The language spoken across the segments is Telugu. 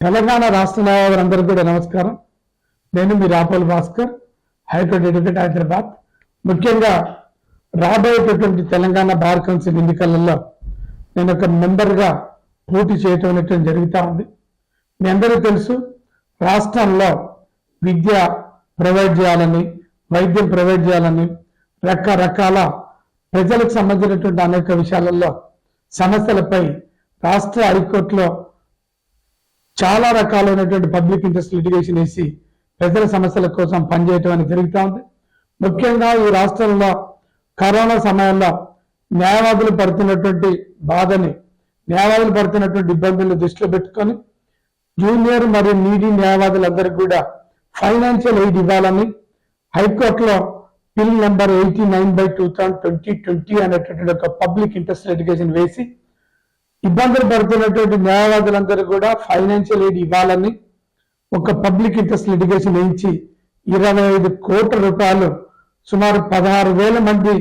తెలంగాణ రాష్ట్ర న్యాయవాదులందరికీ కూడా నమస్కారం. నేను మీ రాపోల్ భాస్కర్, హైకోర్టు అడ్వకేట్, హైదరాబాద్. ముఖ్యంగా రాబోయేటటువంటి తెలంగాణ బార్ కౌన్సిల్ ఎన్నికలలో నేను ఒక మెంబర్గా పోటీ చేయటం అనేటువంటి జరుగుతూ ఉంది. మీ అందరికీ తెలుసు, రాష్ట్రంలో విద్య ప్రొవైడ్ చేయాలని, వైద్యం ప్రొవైడ్ చేయాలని, రకరకాల ప్రజలకు సంబంధించినటువంటి అనేక విషయాలలో సమస్యలపై రాష్ట్ర హైకోర్టులో చాలా రకాలైనటువంటి పబ్లిక్ ఇంట్రెస్ట్ లిటిగేషన్ వేసి ప్రజల సమస్యల కోసం పనిచేయటం అనేది జరుగుతూ ఉంది. ముఖ్యంగా ఈ రాష్ట్రంలో కరోనా సమయంలో న్యాయవాదులు పడుతున్నటువంటి బాధని, న్యాయవాదులు పడుతున్నటువంటి ఇబ్బందులను దృష్టిలో పెట్టుకొని జూనియర్ మరియు నీడీ న్యాయవాదులందరికీ కూడా ఫైనాన్షియల్ ఎయిడ్ ఇవ్వాలని హైకోర్టులో బిల్ నెంబర్ 89/2020 అనేటటువంటి ఒక పబ్లిక్ ఇంట్రెస్ట్ లిటిగేషన్ వేసి ఇబ్బందులు పడుతున్నటువంటి న్యాయవాదులందరూ కూడా ఫైనాన్షియల్ ఎయిడ్ ఇవ్వాలని ఒక పబ్లిక్ ఇంట్రెస్ట్ లిటిగేషన్ వేయించి 25 కోట్ల రూపాయలు సుమారు 16,000 మంది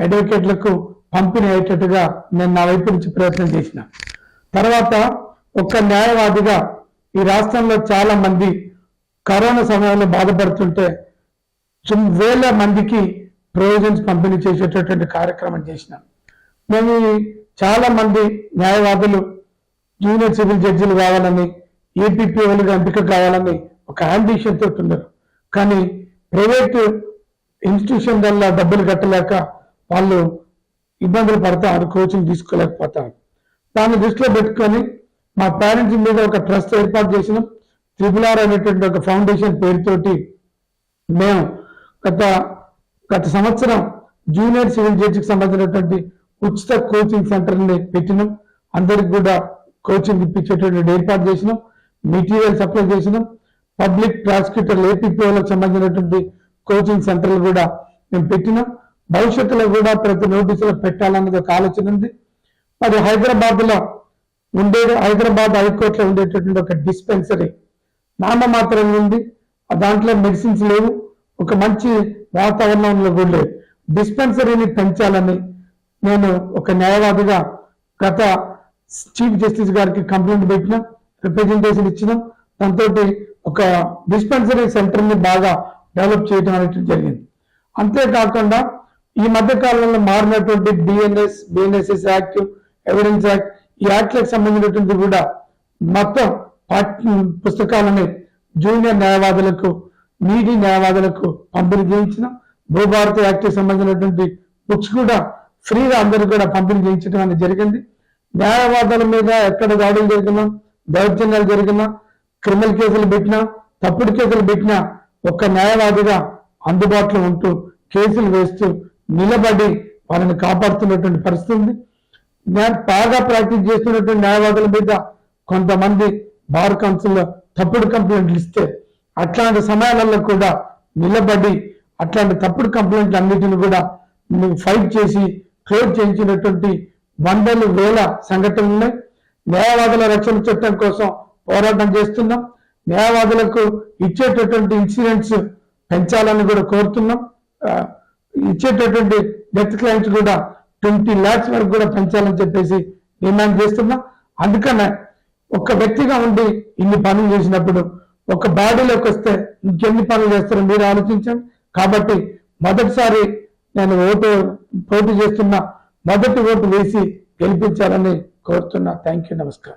అడ్వకేట్లకు పంపిణీ అయ్యేటట్టుగా నేను నా వైపు నుంచి ప్రయత్నం చేసిన తర్వాత ఒక న్యాయవాదిగా ఈ రాష్ట్రంలో చాలా మంది కరోనా సమయంలో బాధపడుతుంటే వేల మందికి ప్రొవిజన్స్ పంపిణీ చేసేటటువంటి కార్యక్రమం చేసినాం. మేము చాలా మంది న్యాయవాదులు జూనియర్ సివిల్ జడ్జిలు కావాలని, ఏపీపీఓలుగా ఎంపిక కావాలని ఒక అంబిషన్ తోటి ఉన్నారు. కానీ ప్రైవేటు ఇన్స్టిట్యూషన్ వల్ల డబ్బులు కట్టలేక వాళ్ళు ఇబ్బందులు పడతారు, కోచింగ్ తీసుకోలేకపోతారు. దాన్ని దృష్టిలో పెట్టుకొని మా పేరెంట్స్ మీద ఒక ట్రస్ట్ ఏర్పాటు చేసినాం. RRR అనేటువంటి ఒక ఫౌండేషన్ పేరుతోటి మేము గత సంవత్సరం జూనియర్ సివిల్ జడ్జికి సంబంధించినటువంటి ఉచిత కోచింగ్ సెంటర్ని పెట్టినాం. అందరికి కూడా కోచింగ్ ఇప్పించేటువంటి ఏర్పాటు చేసినాం. మెటీరియల్ సప్లై చేసినాం. పబ్లిక్ ప్రాసిక్యూటర్ ఏపీపీఓలకు సంబంధించినటువంటి కోచింగ్ సెంటర్లు కూడా మేము పెట్టినాం. భవిష్యత్తులో కూడా ప్రతి నోటీసులో పెట్టాలన్నది ఒక ఆలోచన ఉంది. మరి హైదరాబాద్ హైకోర్టులో ఉండేటటువంటి ఒక డిస్పెన్సరీ నామమాత్రంగా ఉంది. దాంట్లో మెడిసిన్స్ లేవు, ఒక మంచి వాతావరణంలో కూడా లేదు. డిస్పెన్సరీని పెంచాలని నేను ఒక న్యాయవాదిగా గత చీఫ్ జస్టిస్ గారికి కంప్లైంట్ పెట్టినా, రిప్రజెంటేషన్ ఇచ్చినాం. దాంతో ఒక డిస్పెన్సరీ సెంటర్ని బాగా డెవలప్ చేయడం అనేది జరిగింది. అంతేకాకుండా ఈ మధ్య కాలంలో మారినటువంటి బిఎన్ఎస్ఎస్ యాక్ట్, ఎవిడెన్స్ యాక్ట్, ఈ యాక్ట్లకు సంబంధించినటువంటి కూడా మొత్తం పుస్తకాలని జూనియర్ న్యాయవాదులకు, నీడీ న్యాయవాదులకు పంపిణీ చేయించిన, భూభారతి యాక్ట్ సంబంధించినటువంటి బుక్స్ కూడా ఫ్రీగా అందరూ కూడా పంపిణీ చేయించడం అనేది జరిగింది. న్యాయవాదుల మీద ఎక్కడ దాడులు జరిగినా, దౌర్జన్యాలు జరిగినా, క్రిమినల్ కేసులు పెట్టినా, తప్పుడు కేసులు పెట్టినా ఒక్క న్యాయవాదిగా అందుబాటులో ఉంటూ కేసులు వేస్తూ నిలబడి వాళ్ళని కాపాడుతున్నటువంటి పరిస్థితి ఉంది. బాగా ప్రాక్టీస్ చేస్తున్నటువంటి న్యాయవాదుల మీద కొంతమంది బార్ కౌన్సిల్లో తప్పుడు కంప్లైంట్లు ఇస్తే అట్లాంటి సమయాలలో కూడా నిలబడి అట్లాంటి తప్పుడు కంప్లైంట్లు అన్నిటిని కూడా ఫైట్ చేసి క్లోజ్ చేయించినటువంటి వందలు వేల సంఘటనలు ఉన్నాయి. న్యాయవాదుల రక్షణ చట్టం కోసం పోరాటం చేస్తున్నాం. న్యాయవాదులకు ఇచ్చేటటువంటి ఇన్సూరెన్స్ పెంచాలని కూడా కోరుతున్నాం. ఇచ్చేటటువంటి డెత్ క్లైమ్స్ కూడా 20 lakhs వరకు కూడా పెంచాలని చెప్పేసి డిమాండ్ చేస్తున్నాం. అందుకనే ఒక వ్యక్తిగా ఉండి ఇన్ని పనులు చేసినప్పుడు ఒక బాడీలోకి వస్తే ఇంకెన్ని పనులు చేస్తారో మీరు ఆలోచించండి. కాబట్టి మొదటిసారి నేను పోటీ చేస్తున్నా, మొదటి ఓటు వేసి గెలిపించాలని కోరుతున్నా. థ్యాంక్ యూ, నమస్కారం.